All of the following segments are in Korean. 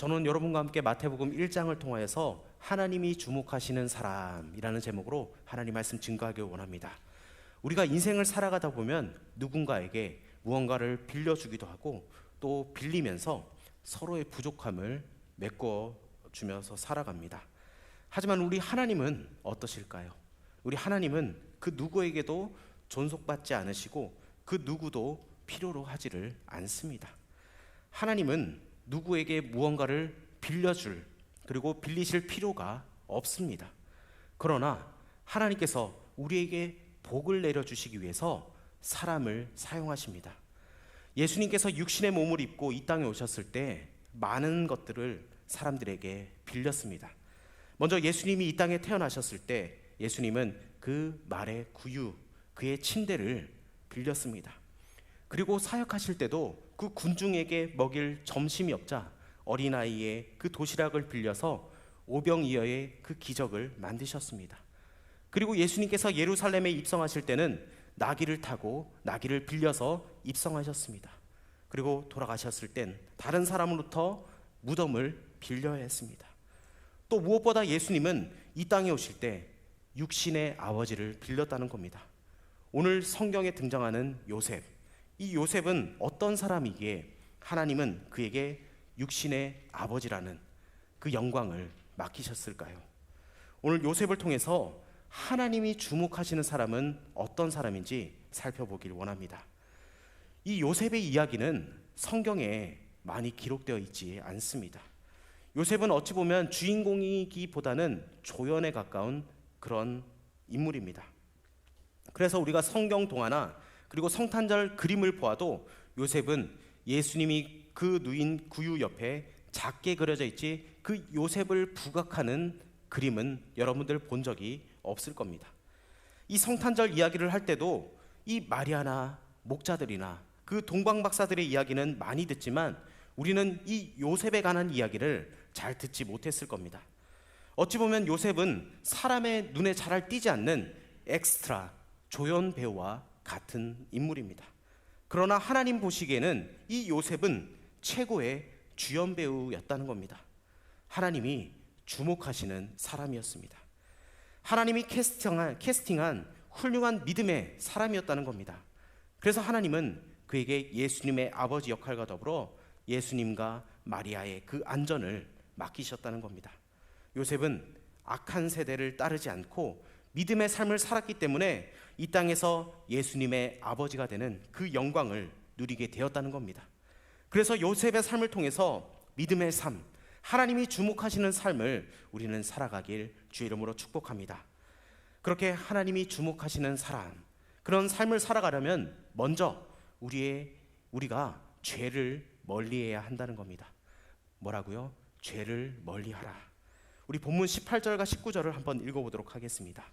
저는 여러분과 함께 마태복음 1장을 통하여서 하나님이 주목하시는 사람이라는 제목으로 하나님 말씀 증거하길 원합니다. 우리가 인생을 살아가다 보면 누군가에게 무언가를 빌려주기도 하고 또 빌리면서 서로의 부족함을 메꿔주면서 살아갑니다. 하지만 우리 하나님은 어떠실까요? 우리 하나님은 그 누구에게도 존속받지 않으시고 그 누구도 필요로 하지를 않습니다. 하나님은 누구에게 무언가를 빌려줄 그리고 빌리실 필요가 없습니다. 그러나 하나님께서 우리에게 복을 내려주시기 위해서 사람을 사용하십니다. 예수님께서 육신의 몸을 입고 이 땅에 오셨을 때 많은 것들을 사람들에게 빌렸습니다. 먼저 예수님이 이 땅에 태어나셨을 때 예수님은 그 말의 구유, 그의 침대를 빌렸습니다. 그리고 사역하실 때도 그 군중에게 먹일 점심이 없자 어린아이의 그 도시락을 빌려서 오병이어의 그 기적을 만드셨습니다. 그리고 예수님께서 예루살렘에 입성하실 때는 나귀를 타고 나귀를 빌려서 입성하셨습니다. 그리고 돌아가셨을 땐 다른 사람으로부터 무덤을 빌려야 했습니다. 또 무엇보다 예수님은 이 땅에 오실 때 육신의 아버지를 빌렸다는 겁니다. 오늘 성경에 등장하는 요셉, 이 요셉은 어떤 사람이기에 하나님은 그에게 육신의 아버지라는 그 영광을 맡기셨을까요? 오늘 요셉을 통해서 하나님이 주목하시는 사람은 어떤 사람인지 살펴보길 원합니다. 이 요셉의 이야기는 성경에 많이 기록되어 있지 않습니다. 요셉은 어찌 보면 주인공이기보다는 조연에 가까운 그런 인물입니다. 그래서 우리가 성경 동화나 그리고 성탄절 그림을 보아도 요셉은 예수님이 그 누인 구유 옆에 작게 그려져 있지 그 요셉을 부각하는 그림은 여러분들 본 적이 없을 겁니다. 이 성탄절 이야기를 할 때도 이 마리아나 목자들이나 그 동방박사들의 이야기는 많이 듣지만 우리는 이 요셉에 관한 이야기를 잘 듣지 못했을 겁니다. 어찌 보면 요셉은 사람의 눈에 잘 띄지 않는 엑스트라 조연 배우와 같은 인물입니다. 그러나 하나님 보시기에는 이 요셉은 최고의 주연 배우였다는 겁니다. 하나님이 주목하시는 사람이었습니다. 하나님이 캐스팅한 훌륭한 믿음의 사람이었다는 겁니다. 그래서 하나님은 그에게 예수님의 아버지 역할과 더불어 예수님과 마리아의 그 안전을 맡기셨다는 겁니다. 요셉은 악한 세대를 따르지 않고 믿음의 삶을 살았기 때문에 이 땅에서 예수님의 아버지가 되는 그 영광을 누리게 되었다는 겁니다. 그래서 요셉의 삶을 통해서 믿음의 삶, 하나님이 주목하시는 삶을 우리는 살아가길 주의 이름으로 축복합니다. 그렇게 하나님이 주목하시는 사람, 그런 삶을 살아가려면 먼저 우리가 죄를 멀리해야 한다는 겁니다. 뭐라고요? 죄를 멀리하라. 우리 본문 18절과 19절을 한번 읽어보도록 하겠습니다.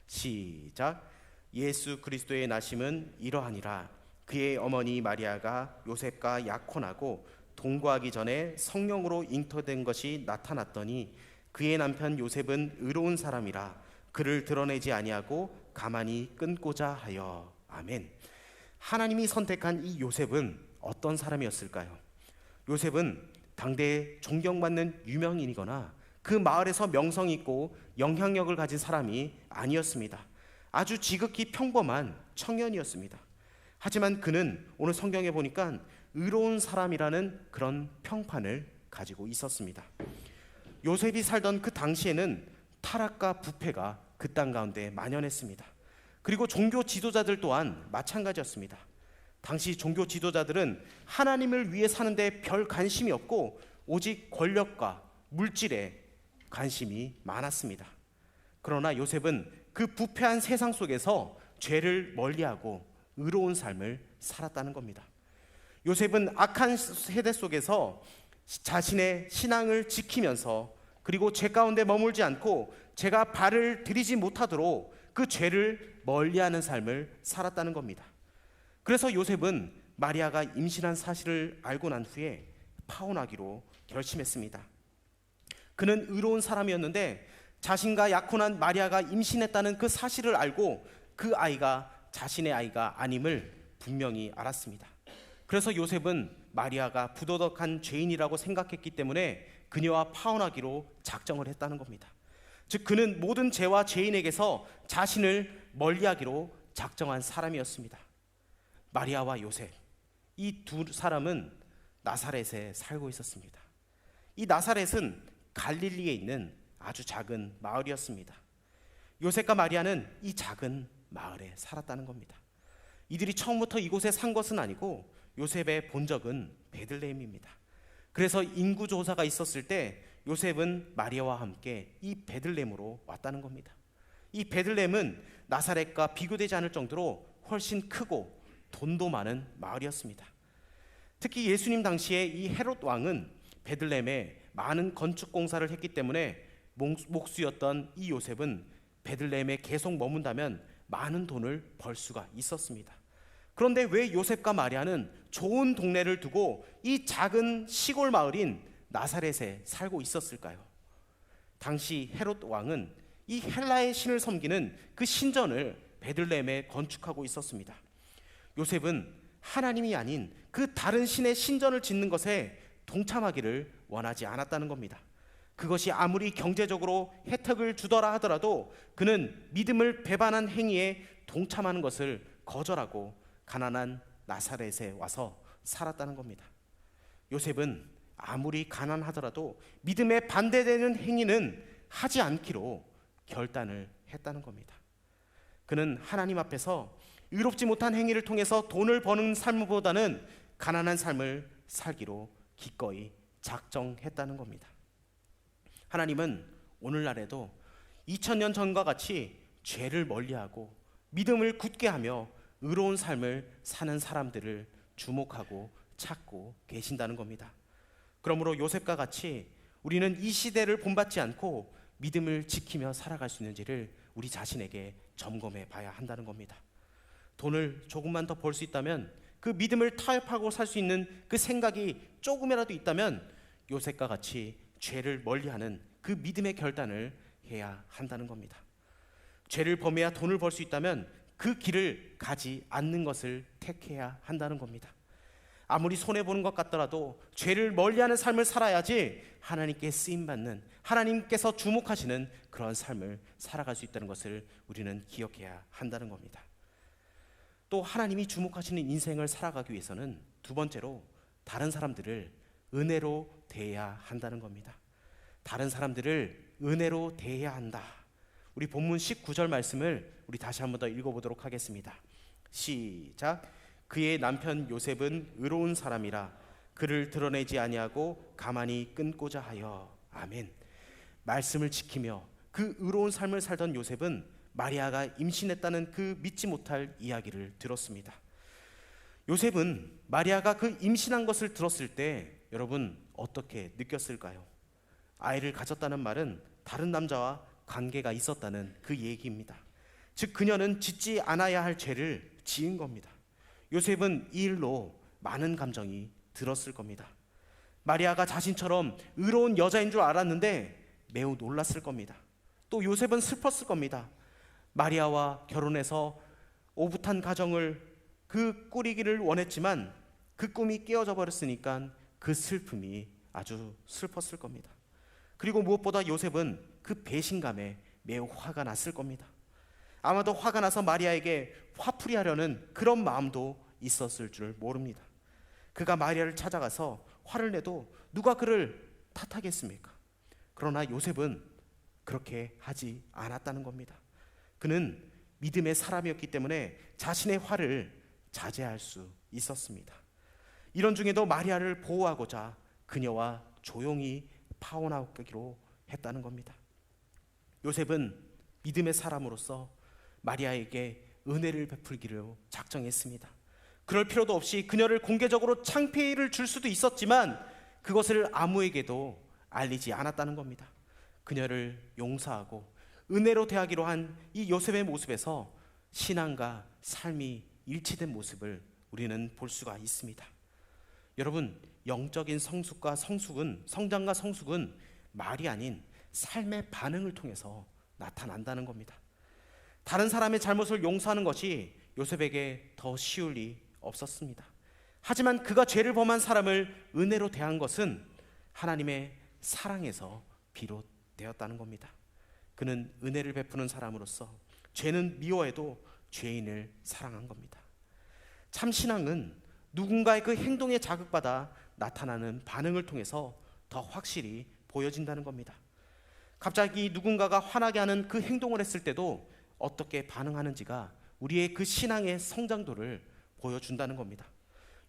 시작. 예수 그리스도의 나심은 이러하니라. 그의 어머니 마리아가 요셉과 약혼하고 동거하기 전에 성령으로 잉태된 것이 나타났더니 그의 남편 요셉은 의로운 사람이라 그를 드러내지 아니하고 가만히 끊고자 하여. 아멘. 하나님이 선택한 이 요셉은 어떤 사람이었을까요? 요셉은 당대에 존경받는 유명인이거나 그 마을에서 명성 있고 영향력을 가진 사람이 아니었습니다. 아주 지극히 평범한 청년이었습니다. 하지만 그는 오늘 성경에 보니까 의로운 사람이라는 그런 평판을 가지고 있었습니다. 요셉이 살던 그 당시에는 타락과 부패가 그 땅 가운데 만연했습니다. 그리고 종교 지도자들 또한 마찬가지였습니다. 당시 종교 지도자들은 하나님을 위해 사는데 별 관심이 없고 오직 권력과 물질에 관심이 많았습니다. 그러나 요셉은 그 부패한 세상 속에서 죄를 멀리하고 의로운 삶을 살았다는 겁니다. 요셉은 악한 세대 속에서 자신의 신앙을 지키면서 그리고 죄 가운데 머물지 않고 죄가 발을 들이지 못하도록 그 죄를 멀리하는 삶을 살았다는 겁니다. 그래서 요셉은 마리아가 임신한 사실을 알고 난 후에 파혼하기로 결심했습니다. 그는 의로운 사람이었는데 자신과 약혼한 마리아가 임신했다는 그 사실을 알고 그 아이가 자신의 아이가 아님을 분명히 알았습니다. 그래서 요셉은 마리아가 부도덕한 죄인이라고 생각했기 때문에 그녀와 파혼하기로 작정을 했다는 겁니다. 즉 그는 모든 죄와 죄인에게서 자신을 멀리하기로 작정한 사람이었습니다. 마리아와 요셉, 이 두 사람은 나사렛에 살고 있었습니다. 이 나사렛은 갈릴리에 있는 아주 작은 마을이었습니다. 요셉과 마리아는 이 작은 마을에 살았다는 겁니다. 이들이 처음부터 이곳에 산 것은 아니고 요셉의 본적은 베들레헴입니다. 그래서 인구조사가 있었을 때 요셉은 마리아와 함께 이 베들레헴으로 왔다는 겁니다. 이 베들레헴은 나사렛과 비교되지 않을 정도로 훨씬 크고 돈도 많은 마을이었습니다. 특히 예수님 당시에 이 헤롯 왕은 베들레헴에 많은 건축 공사를 했기 때문에 목수였던 이 요셉은 베들레헴에 계속 머문다면 많은 돈을 벌 수가 있었습니다. 그런데 왜 요셉과 마리아는 좋은 동네를 두고 이 작은 시골 마을인 나사렛에 살고 있었을까요? 당시 헤롯 왕은 이 헬라의 신을 섬기는 그 신전을 베들레헴에 건축하고 있었습니다. 요셉은 하나님이 아닌 그 다른 신의 신전을 짓는 것에 동참하기를 원하지 않았다는 겁니다. 그것이 아무리 경제적으로 혜택을 주더라 하더라도 그는 믿음을 배반한 행위에 동참하는 것을 거절하고 가난한 나사렛에 와서 살았다는 겁니다. 요셉은 아무리 가난하더라도 믿음에 반대되는 행위는 하지 않기로 결단을 했다는 겁니다. 그는 하나님 앞에서 의롭지 못한 행위를 통해서 돈을 버는 삶보다는 가난한 삶을 살기로 기꺼이 작정했다는 겁니다. 하나님은 오늘날에도 2000년 전과 같이 죄를 멀리하고 믿음을 굳게 하며 의로운 삶을 사는 사람들을 주목하고 찾고 계신다는 겁니다. 그러므로 요셉과 같이 우리는 이 시대를 본받지 않고 믿음을 지키며 살아갈 수 있는지를 우리 자신에게 점검해 봐야 한다는 겁니다. 돈을 조금만 더 벌 수 있다면 그 믿음을 타협하고 살 수 있는 그 생각이 조금이라도 있다면 요셉과 같이 죄를 멀리하는 그 믿음의 결단을 해야 한다는 겁니다. 죄를 범해야 돈을 벌 수 있다면 그 길을 가지 않는 것을 택해야 한다는 겁니다. 아무리 손해보는 것 같더라도 죄를 멀리하는 삶을 살아야지 하나님께 쓰임받는, 하나님께서 주목하시는 그런 삶을 살아갈 수 있다는 것을 우리는 기억해야 한다는 겁니다. 또 하나님이 주목하시는 인생을 살아가기 위해서는 두 번째로 다른 사람들을 은혜로 대해야 한다는 겁니다. 다른 사람들을 은혜로 대해야 한다. 우리 본문 19절 말씀을 우리 다시 한번 더 읽어보도록 하겠습니다. 시작. 그의 남편 요셉은 의로운 사람이라 그를 드러내지 아니하고 가만히 끊고자 하여. 아멘. 말씀을 지키며 그 의로운 삶을 살던 요셉은 마리아가 임신했다는 그 믿지 못할 이야기를 들었습니다. 요셉은 마리아가 그 임신한 것을 들었을 때 여러분 어떻게 느꼈을까요? 아이를 가졌다는 말은 다른 남자와 관계가 있었다는 그 얘기입니다. 즉 그녀는 짓지 않아야 할 죄를 지은 겁니다. 요셉은 이 일로 많은 감정이 들었을 겁니다. 마리아가 자신처럼 의로운 여자인 줄 알았는데 매우 놀랐을 겁니다. 또 요셉은 슬펐을 겁니다. 마리아와 결혼해서 오붓한 가정을 꾸리기를 원했지만 그 꿈이 깨어져 버렸으니까 그 슬픔이 아주 슬펐을 겁니다. 그리고 무엇보다 요셉은 그 배신감에 매우 화가 났을 겁니다. 아마도 화가 나서 마리아에게 화풀이하려는 그런 마음도 있었을 줄 모릅니다. 그가 마리아를 찾아가서 화를 내도 누가 그를 탓하겠습니까? 그러나 요셉은 그렇게 하지 않았다는 겁니다. 그는 믿음의 사람이었기 때문에 자신의 화를 자제할 수 있었습니다. 이런 중에도 마리아를 보호하고자 그녀와 조용히 파혼하기로 했다는 겁니다. 요셉은 믿음의 사람으로서 마리아에게 은혜를 베풀기로 작정했습니다. 그럴 필요도 없이 그녀를 공개적으로 창피를 줄 수도 있었지만 그것을 아무에게도 알리지 않았다는 겁니다. 그녀를 용서하고 은혜로 대하기로 한 이 요셉의 모습에서 신앙과 삶이 일치된 모습을 우리는 볼 수가 있습니다. 여러분, 영적인 성숙과 성장과 성숙은 말이 아닌 삶의 반응을 통해서 나타난다는 겁니다. 다른 사람의 잘못을 용서하는 것이 요셉에게 더 쉬울 리 없었습니다. 하지만 그가 죄를 범한 사람을 은혜로 대한 것은 하나님의 사랑에서 비롯되었다는 겁니다. 그는 은혜를 베푸는 사람으로서 죄는 미워해도 죄인을 사랑한 겁니다. 참 신앙은 누군가의 그 행동에 자극받아 나타나는 반응을 통해서 더 확실히 보여진다는 겁니다. 갑자기 누군가가 화나게 하는 그 행동을 했을 때도 어떻게 반응하는지가 우리의 그 신앙의 성장도를 보여준다는 겁니다.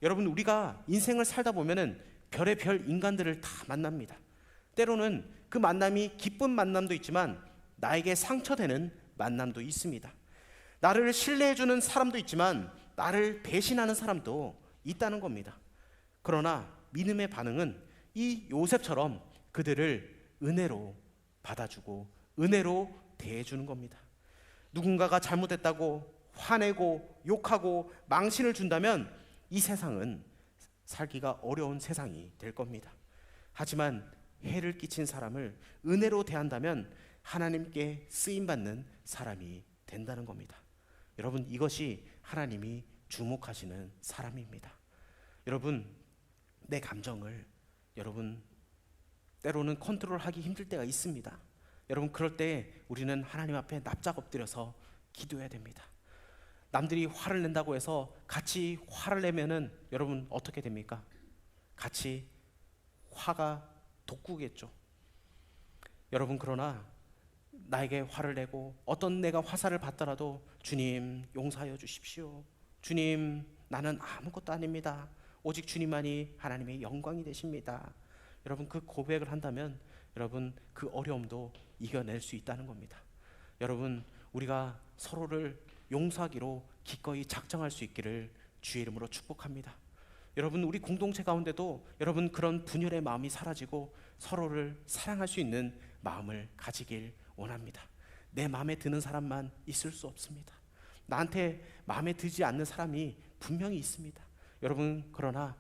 여러분, 우리가 인생을 살다 보면은 별의별 인간들을 다 만납니다. 때로는 그 만남이 기쁜 만남도 있지만 나에게 상처되는 만남도 있습니다. 나를 신뢰해주는 사람도 있지만 나를 배신하는 사람도 있다는 겁니다. 그러나 믿음의 반응은 이 요셉처럼 그들을 은혜로 받아주고 은혜로 대해주는 겁니다. 누군가가 잘못했다고 화내고 욕하고 망신을 준다면 이 세상은 살기가 어려운 세상이 될 겁니다. 하지만 해를 끼친 사람을 은혜로 대한다면 하나님께 쓰임받는 사람이 된다는 겁니다. 여러분, 이것이 하나님이 주목하시는 사람입니다. 여러분, 내 감정을 여러분 때로는 컨트롤하기 힘들 때가 있습니다. 여러분, 그럴 때 우리는 하나님 앞에 납작 엎드려서 기도해야 됩니다. 남들이 화를 낸다고 해서 같이 화를 내면은 여러분 어떻게 됩니까? 같이 화가 돋구겠죠. 여러분, 그러나 나에게 화를 내고 어떤 내가 화살을 받더라도 주님 용서하여 주십시오. 주님, 나는 아무것도 아닙니다. 오직 주님만이 하나님의 영광이 되십니다. 여러분, 그 고백을 한다면 여러분 그 어려움도 이겨낼 수 있다는 겁니다. 여러분, 우리가 서로를 용서하기로 기꺼이 작정할 수 있기를 주의 이름으로 축복합니다. 여러분, 우리 공동체 가운데도 여러분 그런 분열의 마음이 사라지고 서로를 사랑할 수 있는 마음을 가지길 원합니다. 내 마음에 드는 사람만 있을 수 없습니다. 나한테 마음에 들지 않는 사람이 분명히 있습니다. 여러분, 그러나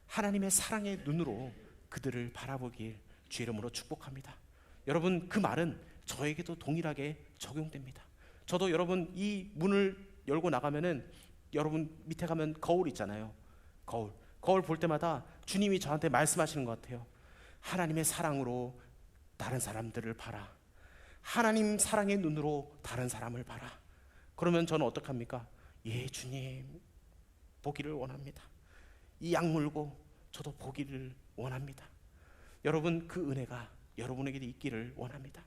하나님의 사랑의 눈으로 그들을 바라보길 주의 이름으로 축복합니다. 여러분, 그 말은 저에게도 동일하게 적용됩니다. 저도 여러분 이 문을 열고 나가면은 여러분 밑에 가면 거울 있잖아요. 거울 볼 때마다 주님이 저한테 말씀하시는 것 같아요. 하나님의 사랑으로 다른 사람들을 봐라. 하나님 사랑의 눈으로 다른 사람을 봐라. 그러면 저는 어떡합니까? 예, 주님 보기를 원합니다. 이 약물고 저도 보기를 원합니다. 여러분, 그 은혜가 여러분에게도 있기를 원합니다.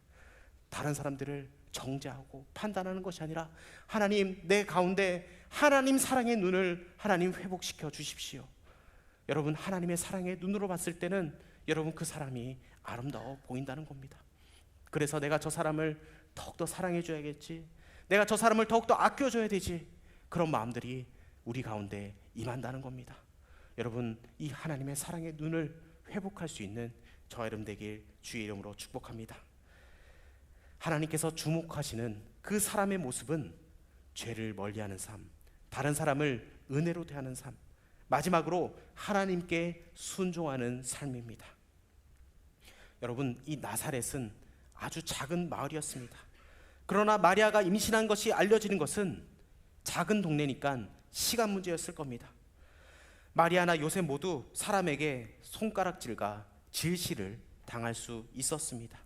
다른 사람들을 정죄하고 판단하는 것이 아니라 하나님, 내 가운데 하나님 사랑의 눈을 하나님 회복시켜 주십시오. 여러분, 하나님의 사랑의 눈으로 봤을 때는 여러분 그 사람이 아름다워 보인다는 겁니다. 그래서 내가 저 사람을 더욱더 사랑해 줘야겠지, 내가 저 사람을 더욱더 아껴줘야 되지, 그런 마음들이 우리 가운데 임한다는 겁니다. 여러분, 이 하나님의 사랑의 눈을 회복할 수 있는 저와 여러분 되길 주의 이름으로 축복합니다. 하나님께서 주목하시는 그 사람의 모습은 죄를 멀리하는 삶, 다른 사람을 은혜로 대하는 삶, 마지막으로 하나님께 순종하는 삶입니다. 여러분, 이 나사렛은 아주 작은 마을이었습니다. 그러나 마리아가 임신한 것이 알려지는 것은 작은 동네니까 시간 문제였을 겁니다. 마리아나 요셉 모두 사람에게 손가락질과 질시를 당할 수 있었습니다.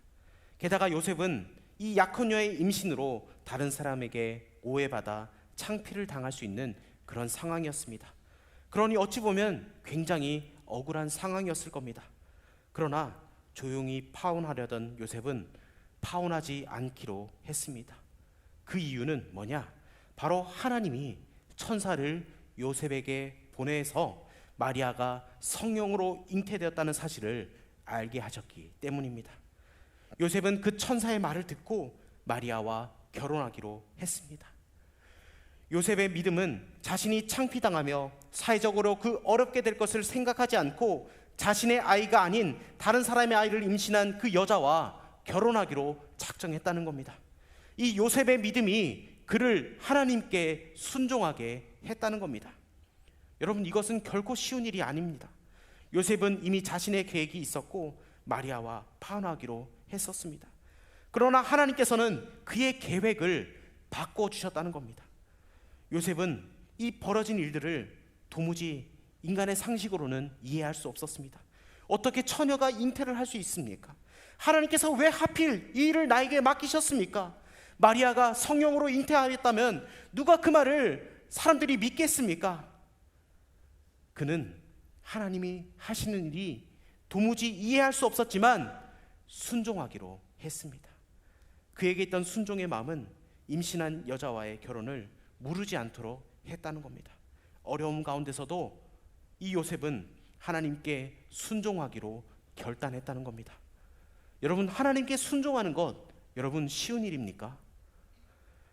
게다가 요셉은 이 약혼녀의 임신으로 다른 사람에게 오해받아 창피를 당할 수 있는 그런 상황이었습니다. 그러니 어찌 보면 굉장히 억울한 상황이었을 겁니다. 그러나 조용히 파혼하려던 요셉은 파혼하지 않기로 했습니다. 그 이유는 뭐냐? 바로 하나님이 천사를 요셉에게 보내서 마리아가 성령으로 잉태되었다는 사실을 알게 하셨기 때문입니다. 요셉은 그 천사의 말을 듣고 마리아와 결혼하기로 했습니다. 요셉의 믿음은 자신이 창피당하며 사회적으로 그 어렵게 될 것을 생각하지 않고 자신의 아이가 아닌 다른 사람의 아이를 임신한 그 여자와 결혼하기로 작정했다는 겁니다. 이 요셉의 믿음이 그를 하나님께 순종하게 했다는 겁니다. 여러분, 이것은 결코 쉬운 일이 아닙니다. 요셉은 이미 자신의 계획이 있었고 마리아와 파혼하기로 했었습니다. 그러나 하나님께서는 그의 계획을 바꿔주셨다는 겁니다. 요셉은 이 벌어진 일들을 도무지 인간의 상식으로는 이해할 수 없었습니다. 어떻게 처녀가 잉태를 할 수 있습니까? 하나님께서 왜 하필 이 일을 나에게 맡기셨습니까? 마리아가 성령으로 잉태하였다면 누가 그 말을 사람들이 믿겠습니까? 그는 하나님이 하시는 일이 도무지 이해할 수 없었지만 순종하기로 했습니다. 그에게 있던 순종의 마음은 임신한 여자와의 결혼을 무르지 않도록 했다는 겁니다. 어려움 가운데서도 이 요셉은 하나님께 순종하기로 결단했다는 겁니다. 여러분, 하나님께 순종하는 것 여러분 쉬운 일입니까?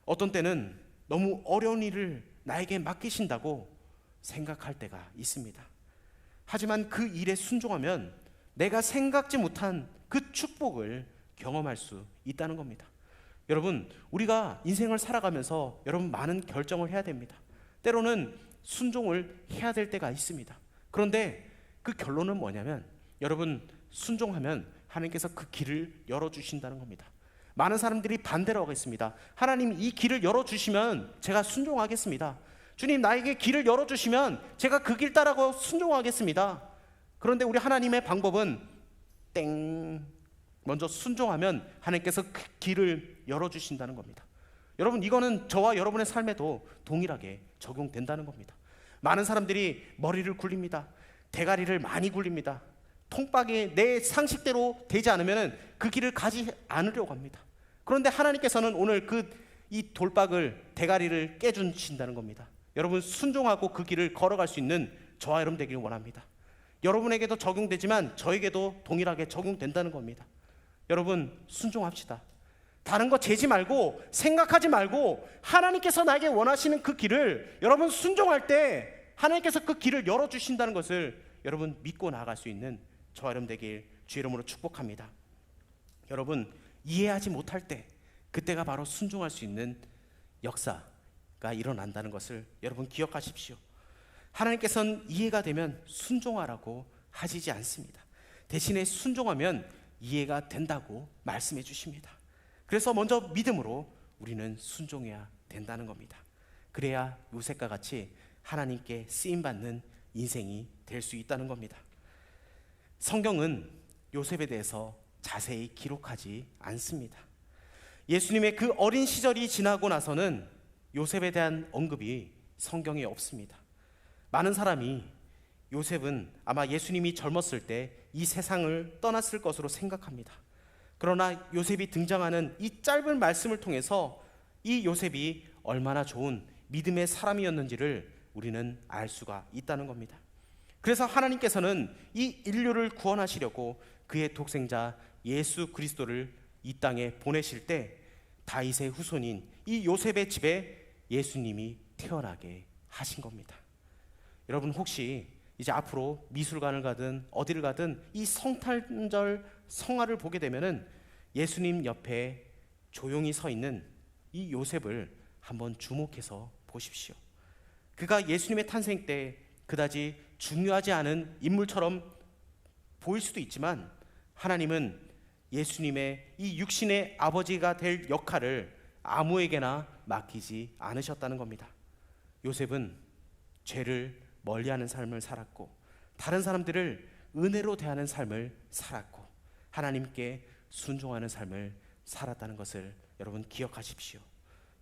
어떤 때는 너무 어려운 일을 나에게 맡기신다고 생각할 때가 있습니다. 하지만 그 일에 순종하면 내가 생각지 못한 그 축복을 경험할 수 있다는 겁니다. 여러분, 우리가 인생을 살아가면서 여러분 많은 결정을 해야 됩니다. 때로는 순종을 해야 될 때가 있습니다. 그런데 그 결론은 뭐냐면 여러분, 순종하면 하나님께서 그 길을 열어주신다는 겁니다. 많은 사람들이 반대로 하겠습니다. 하나님, 이 길을 열어주시면 제가 순종하겠습니다. 주님, 나에게 길을 열어주시면 제가 그 길 따라고 순종하겠습니다. 그런데 우리 하나님의 방법은 땡, 먼저 순종하면 하나님께서 그 길을 열어주신다는 겁니다. 여러분, 이거는 저와 여러분의 삶에도 동일하게 적용된다는 겁니다. 많은 사람들이 머리를 굴립니다. 대가리를 많이 굴립니다. 통박이 내 상식대로 되지 않으면 그 길을 가지 않으려고 합니다. 그런데 하나님께서는 오늘 이 돌박을, 대가리를 깨주신다는 겁니다. 여러분, 순종하고 그 길을 걸어갈 수 있는 저와 여러분 되기를 원합니다. 여러분에게도 적용되지만 저에게도 동일하게 적용된다는 겁니다. 여러분, 순종합시다. 다른 거 재지 말고 생각하지 말고 하나님께서 나에게 원하시는 그 길을 여러분 순종할 때 하나님께서 그 길을 열어주신다는 것을 여러분 믿고 나아갈 수 있는 저와 여러분 되길 주의 이름으로 축복합니다. 여러분, 이해하지 못할 때 그때가 바로 순종할 수 있는 역사가 일어난다는 것을 여러분 기억하십시오. 하나님께서는 이해가 되면 순종하라고 하시지 않습니다. 대신에 순종하면 이해가 된다고 말씀해 주십니다. 그래서 먼저 믿음으로 우리는 순종해야 된다는 겁니다. 그래야 요셉과 같이 하나님께 쓰임받는 인생이 될 수 있다는 겁니다. 성경은 요셉에 대해서 자세히 기록하지 않습니다. 예수님의 그 어린 시절이 지나고 나서는 요셉에 대한 언급이 성경에 없습니다. 많은 사람이 요셉은 아마 예수님이 젊었을 때 이 세상을 떠났을 것으로 생각합니다. 그러나 요셉이 등장하는 이 짧은 말씀을 통해서 이 요셉이 얼마나 좋은 믿음의 사람이었는지를 우리는 알 수가 있다는 겁니다. 그래서 하나님께서는 이 인류를 구원하시려고 그의 독생자 예수 그리스도를 이 땅에 보내실 때 다윗의 후손인 이 요셉의 집에 예수님이 태어나게 하신 겁니다. 여러분, 혹시 이제 앞으로 미술관을 가든 어디를 가든 이 성탄절 성화를 보게 되면은 예수님 옆에 조용히 서 있는 이 요셉을 한번 주목해서 보십시오. 그가 예수님의 탄생 때 그다지 중요하지 않은 인물처럼 보일 수도 있지만 하나님은 예수님의 이 육신의 아버지가 될 역할을 아무에게나 맡기지 않으셨다는 겁니다. 요셉은 죄를 멀리하는 삶을 살았고 다른 사람들을 은혜로 대하는 삶을 살았고 하나님께 순종하는 삶을 살았다는 것을 여러분 기억하십시오.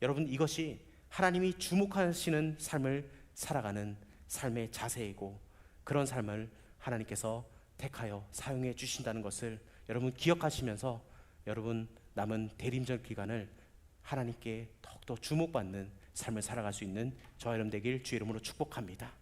여러분, 이것이 하나님이 주목하시는 삶을 살아가는 삶의 자세이고 그런 삶을 하나님께서 택하여 사용해 주신다는 것을 여러분 기억하시면서 여러분 남은 대림절 기간을 하나님께 더욱더 주목받는 삶을 살아갈 수 있는 저와 여러분 되길 주의 이름으로 축복합니다.